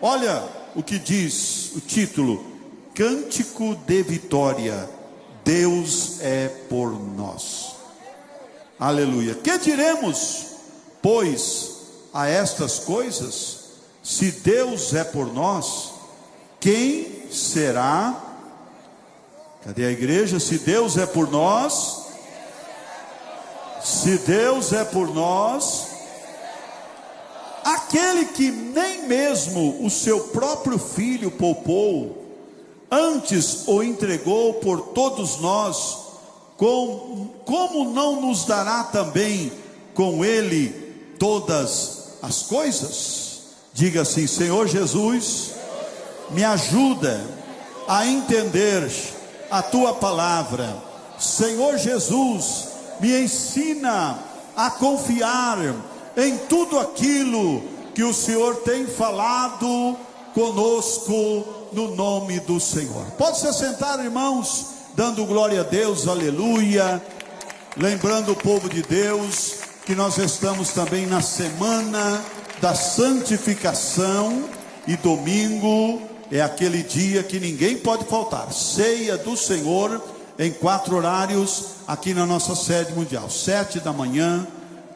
Olha o que diz o título: Cântico de Vitória, Deus é por nós. Aleluia. Que diremos, pois, a estas coisas? Se Deus é por nós, quem será? Cadê a igreja? Se Deus é por nós, se Deus é por nós, aquele que nem mesmo o seu próprio filho poupou, antes o entregou por todos nós, como não nos dará também com ele todas as coisas? Diga assim: Senhor Jesus, me ajuda a entender a tua palavra. Senhor Jesus, me ensina a confiar em tudo aquilo que o Senhor tem falado conosco, no nome do Senhor. Pode se sentar, irmãos, dando glória a Deus, aleluia. Lembrando o povo de Deus que nós estamos também na semana da santificação, e domingo é aquele dia que ninguém pode faltar, ceia do Senhor em 4 horários aqui na nossa sede mundial: 7 da manhã,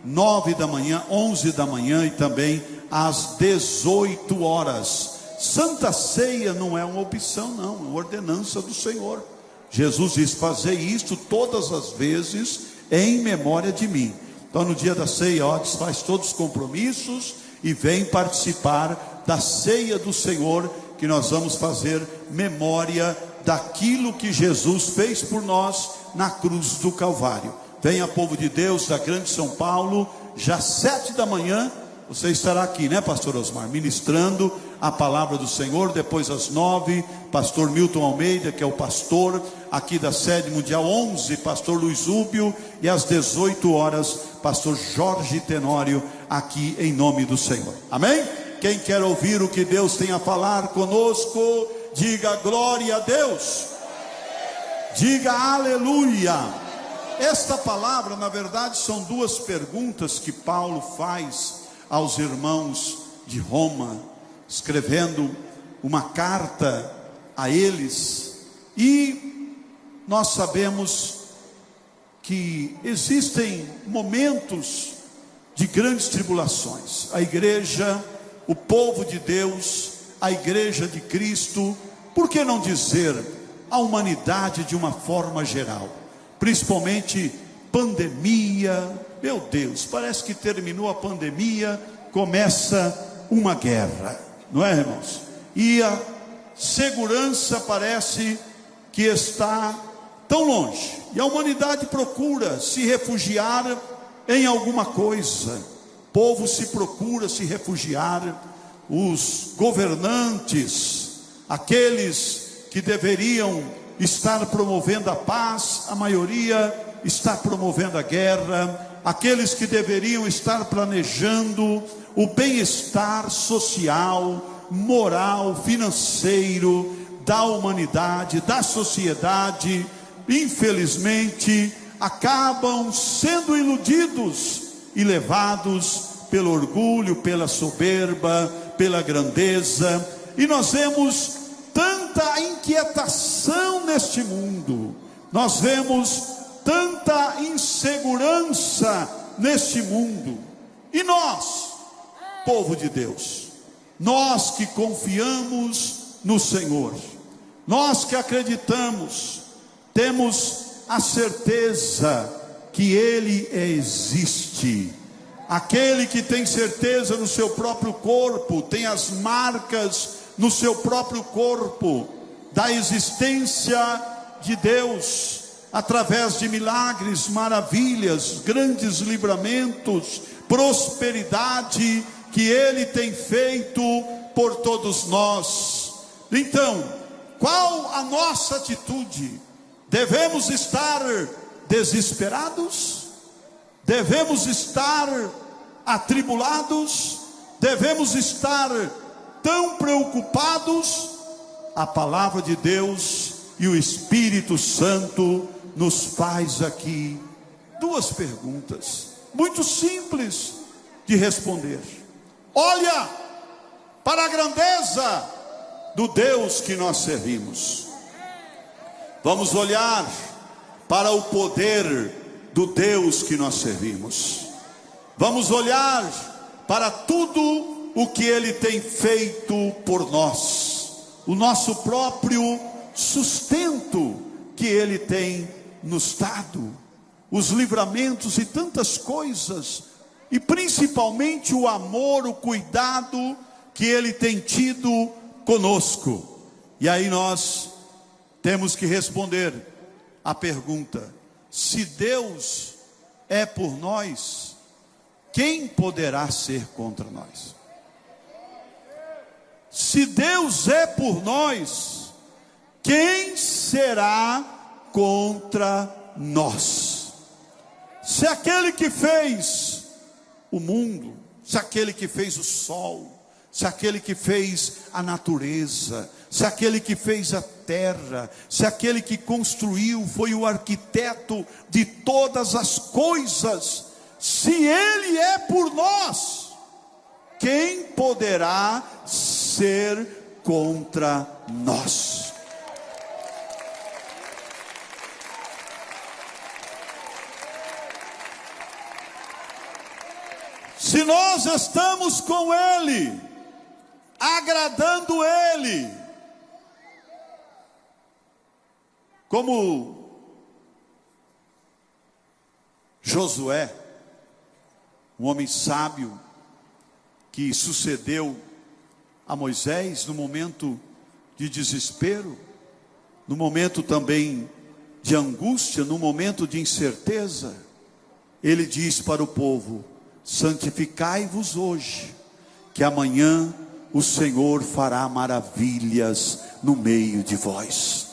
9 da manhã, 11 da manhã e também às 18 horas. Santa Ceia não é uma opção, não, é uma ordenança do Senhor. Jesus diz: fazer isto todas as vezes em memória de mim. Então no dia da ceia, ó, desfaz todos os compromissos e vem participar da ceia do Senhor, que nós vamos fazer memória daquilo que Jesus fez por nós na cruz do Calvário. Venha, povo de Deus da Grande São Paulo, já 7 da manhã, você estará aqui, né, pastor Osmar, ministrando a palavra do Senhor. Depois às 9, pastor Milton Almeida, que é o pastor aqui da sede mundial. 11, pastor Luiz Úbio, e às 18 horas, pastor Jorge Tenório, aqui em nome do Senhor. Amém? Quem quer ouvir o que Deus tem a falar conosco, diga glória a Deus, diga aleluia. Esta palavra, na verdade, são 2 perguntas que Paulo faz aos irmãos de Roma, escrevendo uma carta a eles. E nós sabemos que existem momentos de grandes tribulações. A igreja, o povo de Deus, a igreja de Cristo, por que não dizer a humanidade de uma forma geral, principalmente pandemia. Meu Deus, parece que terminou a pandemia, começa uma guerra, não é, irmãos? E a segurança parece que está tão longe, e a humanidade procura se refugiar em alguma coisa. O povo se procura se refugiar, os governantes, aqueles que deveriam estar promovendo a paz, a maioria está promovendo a guerra. Aqueles que deveriam estar planejando o bem-estar social, moral, financeiro da humanidade, da sociedade, infelizmente acabam sendo iludidos e levados pelo orgulho, pela soberba, pela grandeza. E nós vemos tanta inquietação neste mundo, nós vemos tanta insegurança neste mundo. E nós, povo de Deus, nós que confiamos no Senhor, nós que acreditamos, temos a certeza que Ele existe. Aquele que tem certeza no seu próprio corpo, tem as marcas no seu próprio corpo da existência de Deus, através de milagres, maravilhas, grandes livramentos, prosperidade que Ele tem feito por todos nós. Então, qual a nossa atitude? Devemos estar desesperados? Devemos estar atribulados? Devemos estar tão preocupados? A palavra de Deus e o Espírito Santo nos faz aqui 2 perguntas muito simples de responder. Olha para a grandeza do Deus que nós servimos. Vamos olhar para o poder do Deus que nós servimos. Vamos olhar para tudo o que Ele tem feito por nós, o nosso próprio sustento que Ele tem nos dado, os livramentos e tantas coisas, e principalmente o amor, o cuidado que Ele tem tido conosco. E aí nós temos que responder a pergunta: se Deus é por nós, quem poderá ser contra nós? Se Deus é por nós, quem será contra nós? Se aquele que fez o mundo, se aquele que fez o sol, se aquele que fez a natureza, se aquele que fez a terra, se aquele que construiu, foi o arquiteto de todas as coisas, se Ele é por nós, quem poderá ser contra nós? Se nós estamos com Ele, agradando Ele, como Josué, um homem sábio que sucedeu a Moisés no momento de desespero, no momento também de angústia, no momento de incerteza, ele diz para o povo: santificai-vos hoje, que amanhã o Senhor fará maravilhas no meio de vós.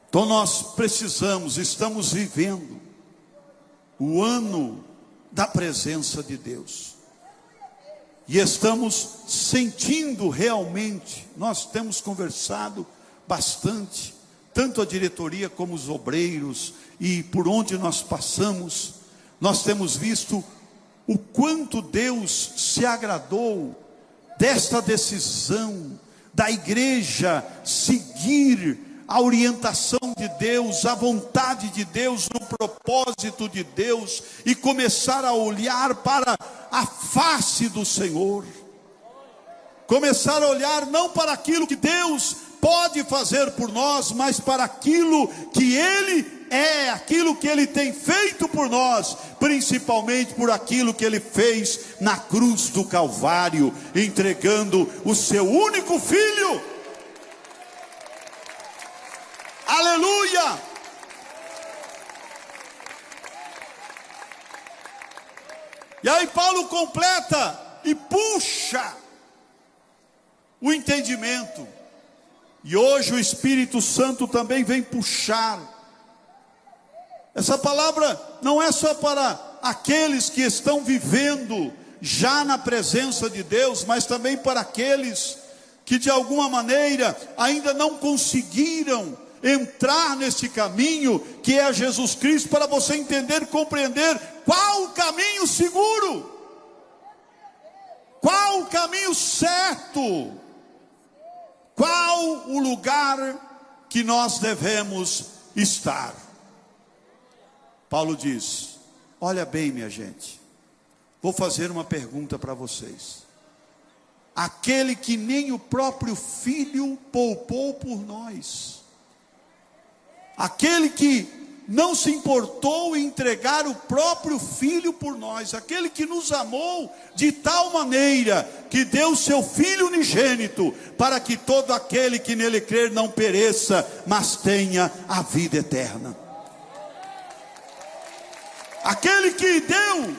Então nós precisamos, estamos vivendo o ano da presença de Deus, e estamos sentindo realmente, nós temos conversado bastante, tanto a diretoria como os obreiros, e por onde nós passamos, nós temos visto o quanto Deus se agradou desta decisão da igreja seguir a orientação de Deus, a vontade de Deus, o propósito de Deus, e começar a olhar para a face do Senhor, começar a olhar não para aquilo que Deus pode fazer por nós, mas para aquilo que Ele é, aquilo que Ele tem feito por nós, principalmente por aquilo que Ele fez na cruz do Calvário, entregando o seu único Filho. Aleluia! E aí Paulo completa e puxa o entendimento. E hoje o Espírito Santo também vem puxar. Essa palavra não é só para aqueles que estão vivendo já na presença de Deus, mas também para aqueles que de alguma maneira ainda não conseguiram entrar nesse caminho que é Jesus Cristo, para você entender e compreender qual o caminho seguro, qual o caminho certo, qual o lugar que nós devemos estar. Paulo diz: olha bem, minha gente, vou fazer uma pergunta para vocês. Aquele que nem o próprio Filho poupou por nós, aquele que não se importou em entregar o próprio Filho por nós, aquele que nos amou de tal maneira que deu seu Filho unigênito, para que todo aquele que nele crer não pereça, mas tenha a vida eterna. Aquele que deu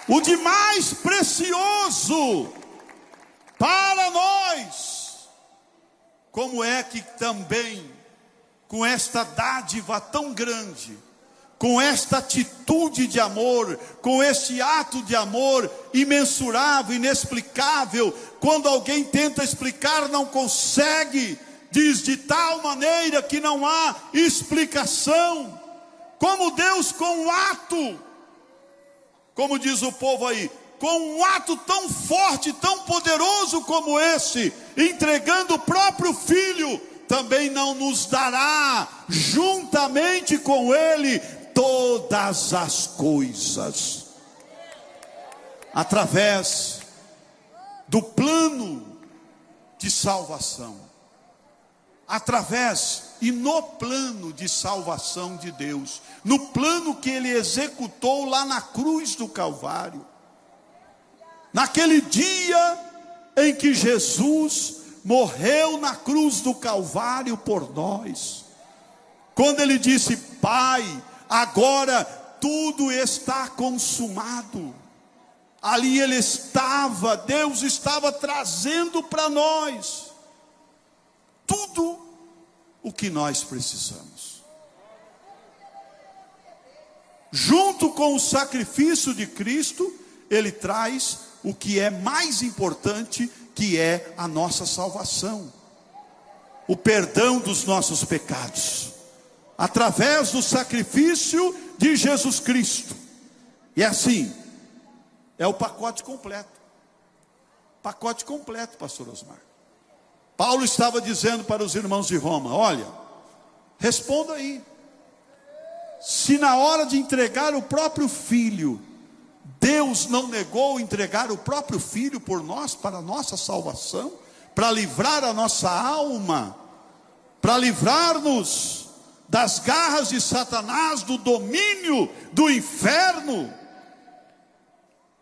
o de mais precioso para nós. Como é que também, com esta dádiva tão grande, com esta atitude de amor, com este ato de amor imensurável, inexplicável, quando alguém tenta explicar, não consegue, diz de tal maneira que não há explicação, como Deus com um ato, como diz o povo aí, com um ato tão forte, tão poderoso como esse, entregando o próprio Filho, também não nos dará, juntamente com Ele, todas as coisas. Através do plano de salvação, através e no plano de salvação de Deus, no plano que Ele executou lá na cruz do Calvário, naquele dia em que Jesus morreu na cruz do Calvário por nós, quando Ele disse: Pai, agora tudo está consumado. Ali Ele estava, Deus estava trazendo para nós tudo o que nós precisamos. Junto com o sacrifício de Cristo, Ele traz o que é mais importante, que é a nossa salvação, o perdão dos nossos pecados, através do sacrifício de Jesus Cristo. E assim, é o pacote completo. Pacote completo, pastor Osmar. Paulo estava dizendo para os irmãos de Roma: olha, responda aí. Se na hora de entregar o próprio Filho, Deus não negou entregar o próprio Filho por nós, para a nossa salvação, para livrar a nossa alma, para livrar-nos das garras de Satanás, do domínio do inferno,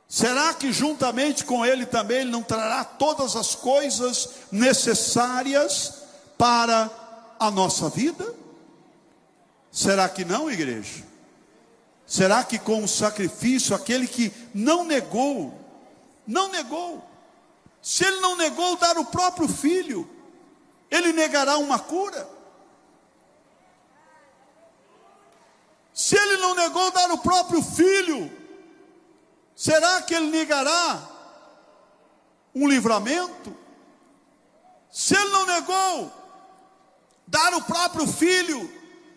será que juntamente com Ele também Ele não trará todas as coisas necessárias para a nossa vida? Será que não, igreja? Será que com o sacrifício, aquele que não negou, se Ele não negou dar o próprio Filho, Ele negará uma cura? Se Ele não negou dar o próprio Filho, será que Ele negará um livramento? Se Ele não negou dar o próprio Filho,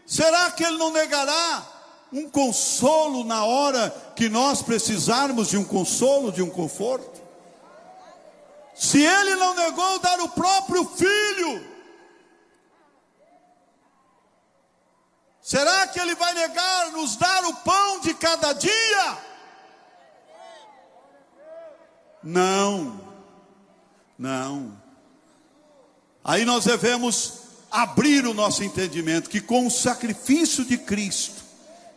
será que Ele não negará um consolo na hora que nós precisarmos de um consolo, de um conforto? Se Ele não negou dar o próprio Filho, será que Ele vai negar nos dar o pão de cada dia? Não. Aí nós devemos abrir o nosso entendimento, que com o sacrifício de Cristo,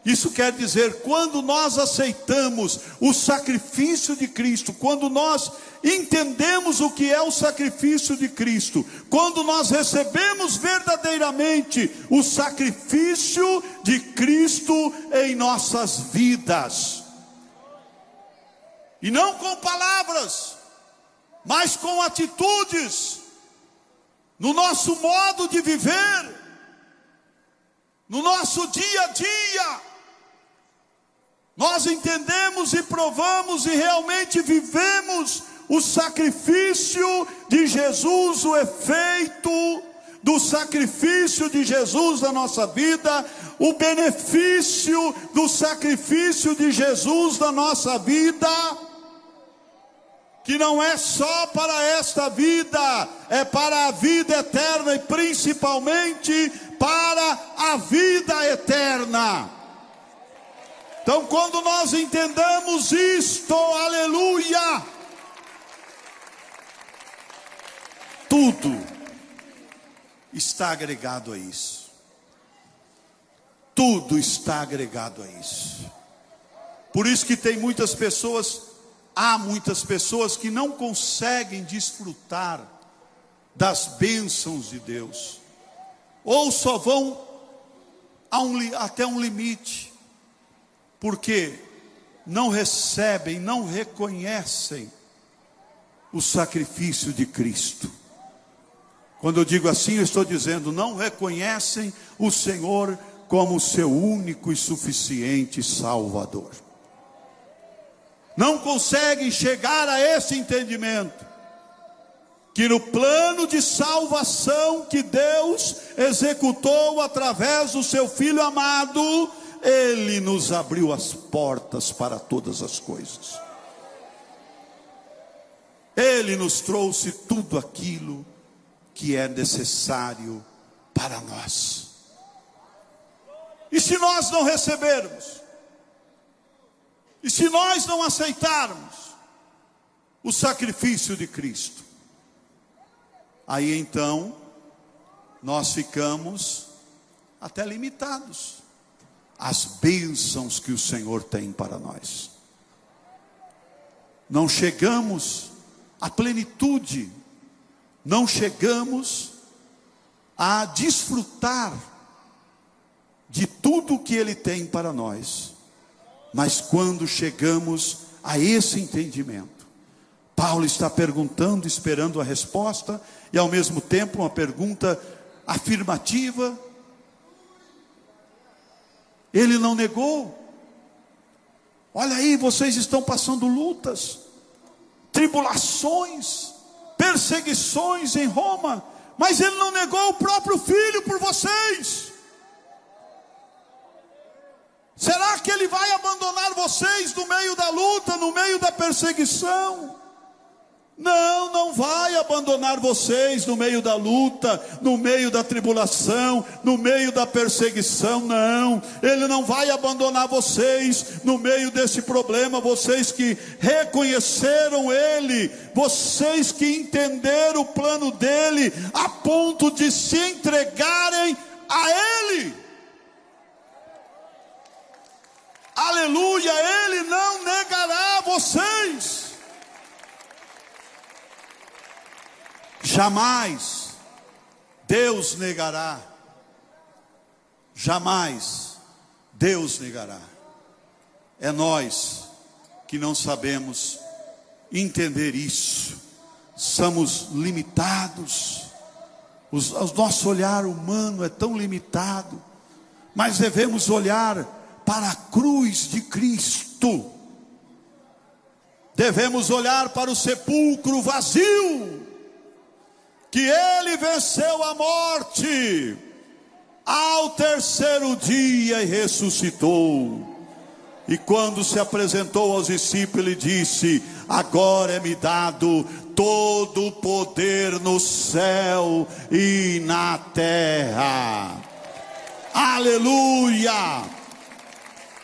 isso quer dizer, quando nós aceitamos o sacrifício de Cristo, quando nós entendemos o que é o sacrifício de Cristo, quando nós recebemos verdadeiramente o sacrifício de Cristo em nossas vidas, e não com palavras, mas com atitudes, no nosso modo de viver, no nosso dia a dia, nós entendemos e provamos e realmente vivemos o sacrifício de Jesus, o efeito do sacrifício de Jesus na nossa vida, o benefício do sacrifício de Jesus na nossa vida, que não é só para esta vida, é para a vida eterna e principalmente para a vida eterna. Então, quando nós entendamos isto, aleluia, tudo está agregado a isso. Tudo está agregado a isso. Por isso que tem muitas pessoas, há muitas pessoas que não conseguem desfrutar das bênçãos de Deus, ou só vão até um limite, porque não recebem, não reconhecem o sacrifício de Cristo. Quando eu digo assim, eu estou dizendo, não reconhecem o Senhor como seu único e suficiente Salvador. Não conseguem chegar a esse entendimento, que no plano de salvação que Deus executou através do seu Filho amado, Ele nos abriu as portas para todas as coisas. Ele nos trouxe tudo aquilo que é necessário para nós. E se nós não recebermos, e se nós não aceitarmos o sacrifício de Cristo, aí então nós ficamos até limitados às bênçãos que o Senhor tem para nós. Não chegamos à plenitude, não chegamos a desfrutar de tudo que Ele tem para nós. Mas quando chegamos a esse entendimento, Paulo está perguntando, esperando a resposta, e ao mesmo tempo uma pergunta afirmativa. Ele não negou. Olha aí, vocês estão passando lutas, tribulações, perseguições em Roma, mas ele não negou o próprio filho por vocês. Será que ele vai abandonar vocês no meio da luta, no meio da perseguição? Não, não vai abandonar vocês no meio da luta, no meio da tribulação, no meio da perseguição, não. Ele não vai abandonar vocês no meio desse problema, vocês que reconheceram Ele, vocês que entenderam o plano dEle, a ponto de se entregarem a Ele. Aleluia, Ele não negará vocês. Jamais Deus negará. Jamais Deus negará. É nós que não sabemos entender isso. Somos limitados. O nosso olhar humano é tão limitado. Mas devemos olhar para a cruz de Cristo. Devemos olhar para o sepulcro vazio, que Ele venceu a morte ao terceiro dia e ressuscitou. E quando se apresentou aos discípulos, Ele disse: agora é-me dado todo o poder no céu e na terra. Aleluia!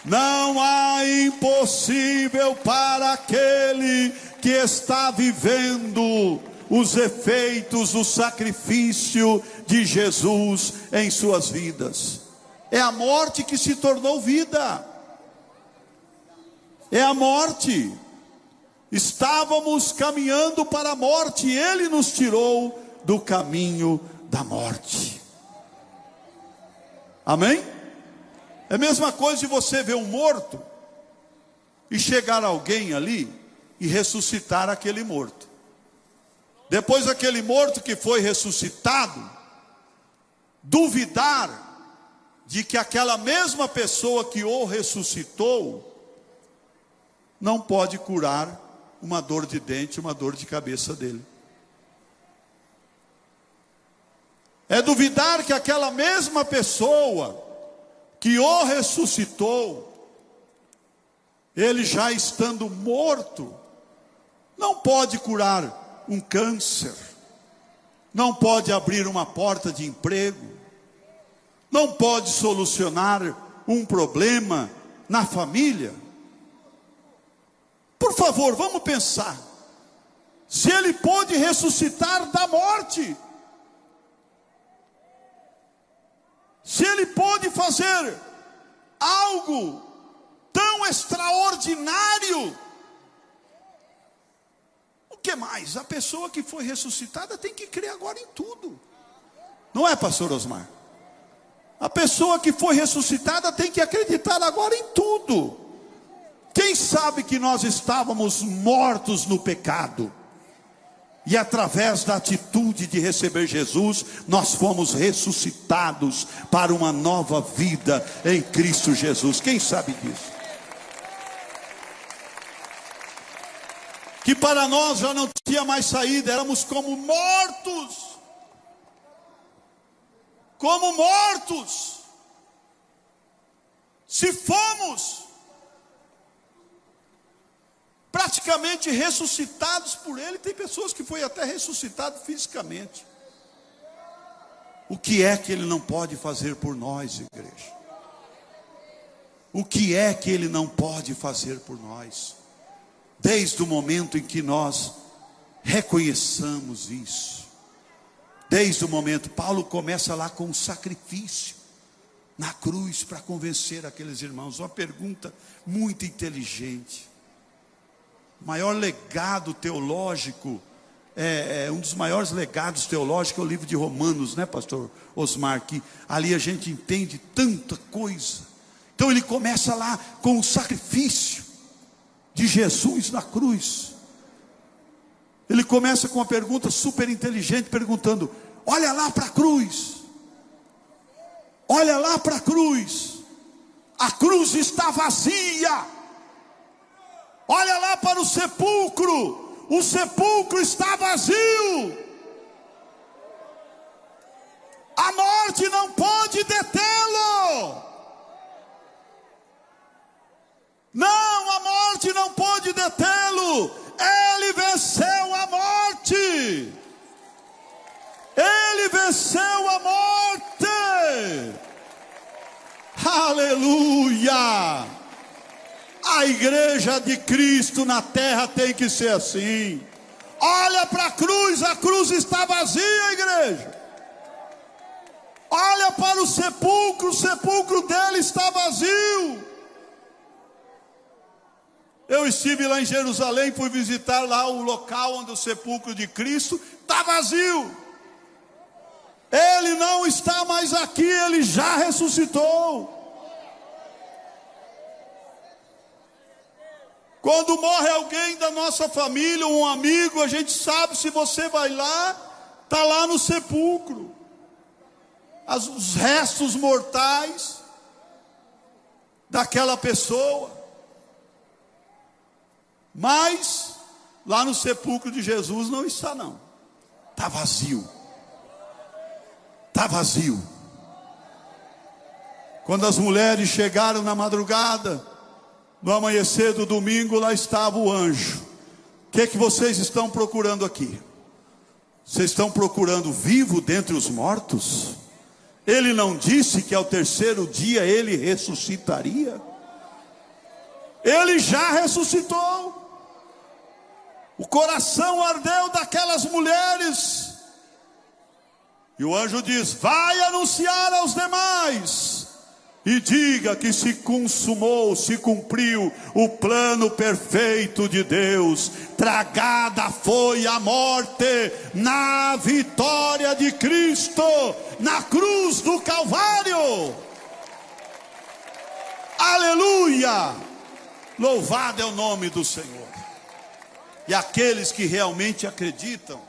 Não há impossível para aquele que está vivendo os efeitos do sacrifício de Jesus em suas vidas. É a morte que se tornou vida. É a morte. Estávamos caminhando para a morte e Ele nos tirou do caminho da morte. Amém? É a mesma coisa de você ver um morto e chegar alguém ali e ressuscitar aquele morto. Depois aquele morto que foi ressuscitado, duvidar de que aquela mesma pessoa que o ressuscitou não pode curar uma dor de dente, uma dor de cabeça dele. É duvidar que aquela mesma pessoa que o ressuscitou, ele já estando morto, não pode curar um câncer, não pode abrir uma porta de emprego, não pode solucionar um problema na família. Por favor, vamos pensar. Se ele pôde ressuscitar da morte, se ele pôde fazer algo tão extraordinário, o que mais? A pessoa que foi ressuscitada tem que crer agora em tudo. Não é, pastor Osmar? A pessoa que foi ressuscitada tem que acreditar agora em tudo. Quem sabe que nós estávamos mortos no pecado, e através da atitude de receber Jesus, nós fomos ressuscitados para uma nova vida em Cristo Jesus. Quem sabe disso? Que para nós já não tinha mais saída, éramos como mortos. Como mortos. Se fomos, praticamente ressuscitados por Ele. Tem pessoas que foi até ressuscitado fisicamente. O que é que Ele não pode fazer por nós, igreja? O que é que Ele não pode fazer por nós? Desde o momento em que nós reconheçamos isso. Desde o momento, Paulo começa lá com um sacrifício na cruz para convencer aqueles irmãos. Uma pergunta muito inteligente. O maior legado teológico, um dos maiores legados teológicos é o livro de Romanos, né, pastor Osmar? Que ali a gente entende tanta coisa. Então ele começa lá com o sacrifício de Jesus na cruz. Ele começa com uma pergunta super inteligente, perguntando: olha lá para a cruz. Olha lá para a cruz. A cruz está vazia. Olha lá para o sepulcro. O sepulcro está vazio. A morte não pode detê-lo. Não, a morte não pode detê-lo. Ele venceu a morte. Ele venceu a morte. Aleluia. A igreja de Cristo na terra tem que ser assim. Olha para a cruz está vazia, igreja. Olha para o sepulcro dele está vazio. Eu estive lá em Jerusalém, fui visitar lá o local onde o sepulcro de Cristo está vazio. Ele não está mais aqui, ele já ressuscitou. Quando morre alguém da nossa família, um amigo, a gente sabe, se você vai lá, está lá no sepulcro. Os restos mortais daquela pessoa. Mas lá no sepulcro de Jesus não está, não. Está vazio. Está vazio. Quando as mulheres chegaram na madrugada, no amanhecer do domingo, lá estava o anjo. O que vocês estão procurando aqui? Vocês estão procurando vivo dentre os mortos? Ele não disse que ao terceiro dia ele ressuscitaria? Ele já ressuscitou. O coração ardeu daquelas mulheres. E o anjo diz: vai anunciar aos demais e diga que se consumou, se cumpriu o plano perfeito de Deus. Tragada foi a morte na vitória de Cristo, na cruz do Calvário. Aleluia! Louvado é o nome do Senhor. E aqueles que realmente acreditam,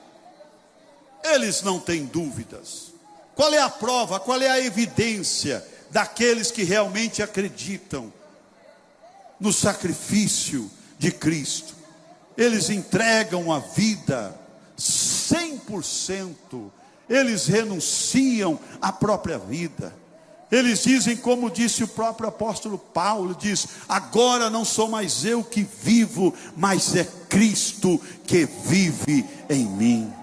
eles não têm dúvidas. Qual é a prova, qual é a evidência daqueles que realmente acreditam no sacrifício de Cristo? Eles entregam a vida 100%, eles renunciam à própria vida. Eles dizem, como disse o próprio apóstolo Paulo, diz: agora não sou mais eu que vivo, mas é Cristo que vive em mim.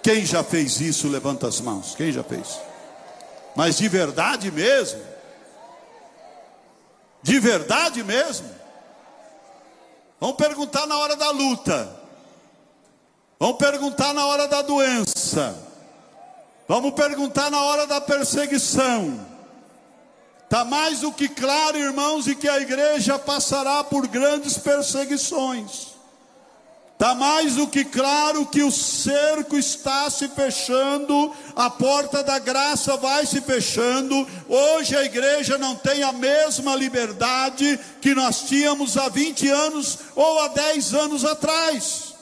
Quem já fez isso, levanta as mãos. Quem já fez? Mas de verdade mesmo? De verdade mesmo? Vamos perguntar na hora da luta. Vamos perguntar na hora da doença. Vamos perguntar na hora da perseguição. Está mais do que claro, irmãos, e que a igreja passará por grandes perseguições. Está mais do que claro que o cerco está se fechando, a porta da graça vai se fechando. Hoje a igreja não tem a mesma liberdade que nós tínhamos há 20 anos ou há 10 anos atrás.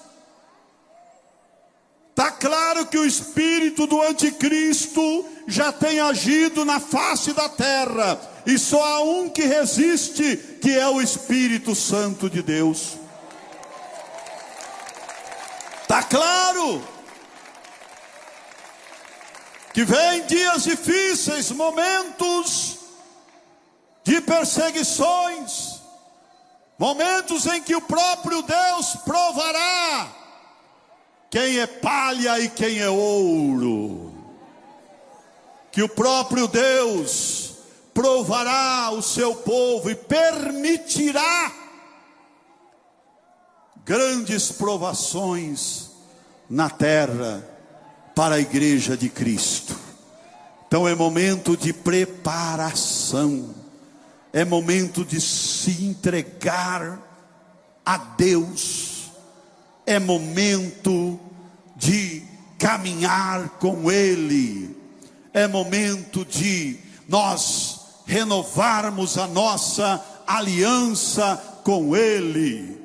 Está claro que o espírito do anticristo já tem agido na face da terra, e só há um que resiste, que é o Espírito Santo de Deus. Está claro que vem dias difíceis, momentos de perseguições, Momentos em que o próprio Deus provará quem é palha e quem é ouro. Que o próprio Deus provará o seu povo e permitirá grandes provações na terra para a igreja de Cristo. Então é momento de preparação, é momento de se entregar a Deus, é momento de caminhar com Ele, é momento de nós renovarmos a nossa aliança com Ele,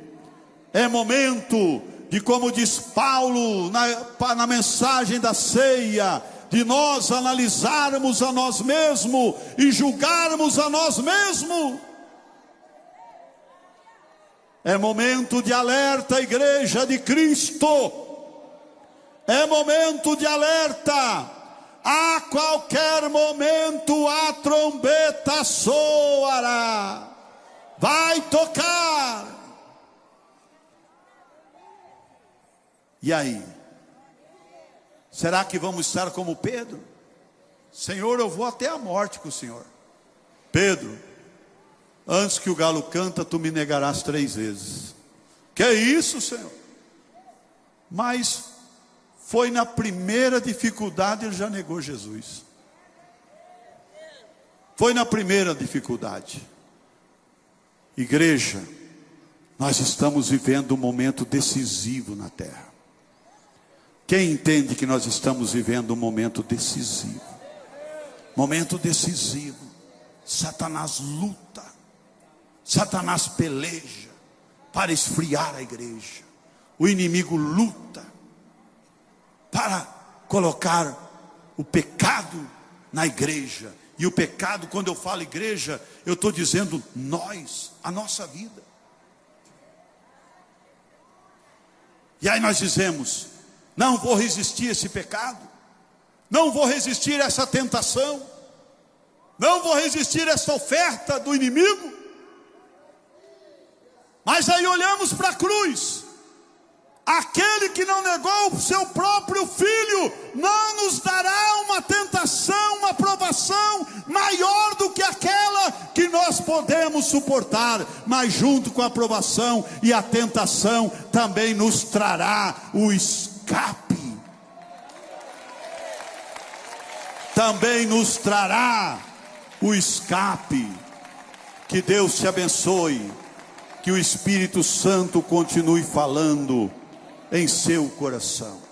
é momento de, como diz Paulo na mensagem da ceia, de nós analisarmos a nós mesmos e julgarmos a nós mesmos. É momento de alerta, igreja de Cristo. É momento de alerta. A qualquer momento a trombeta soará. Vai tocar. E aí? Será que vamos estar como Pedro? Senhor, eu vou até a morte com o Senhor. Pedro, antes que o galo canta, tu me negarás 3 vezes. Que é isso, Senhor? Mas foi na primeira dificuldade, ele já negou Jesus. Foi na primeira dificuldade. Igreja, nós estamos vivendo um momento decisivo na terra. Quem entende que nós estamos vivendo um momento decisivo? Momento decisivo. Satanás luta. Satanás peleja para esfriar a igreja. O inimigo luta para colocar o pecado na igreja. E o pecado, quando eu falo igreja, eu estou dizendo nós, a nossa vida. E aí nós dizemos: não vou resistir a esse pecado, não vou resistir a essa tentação, não vou resistir a essa oferta do inimigo. Mas aí olhamos para a cruz. Aquele que não negou o seu próprio filho não nos dará uma tentação, uma provação maior do que aquela que nós podemos suportar. Mas junto com a provação e a tentação também nos trará o escape. Também nos trará o escape. Que Deus te abençoe. Que o Espírito Santo continue falando em seu coração.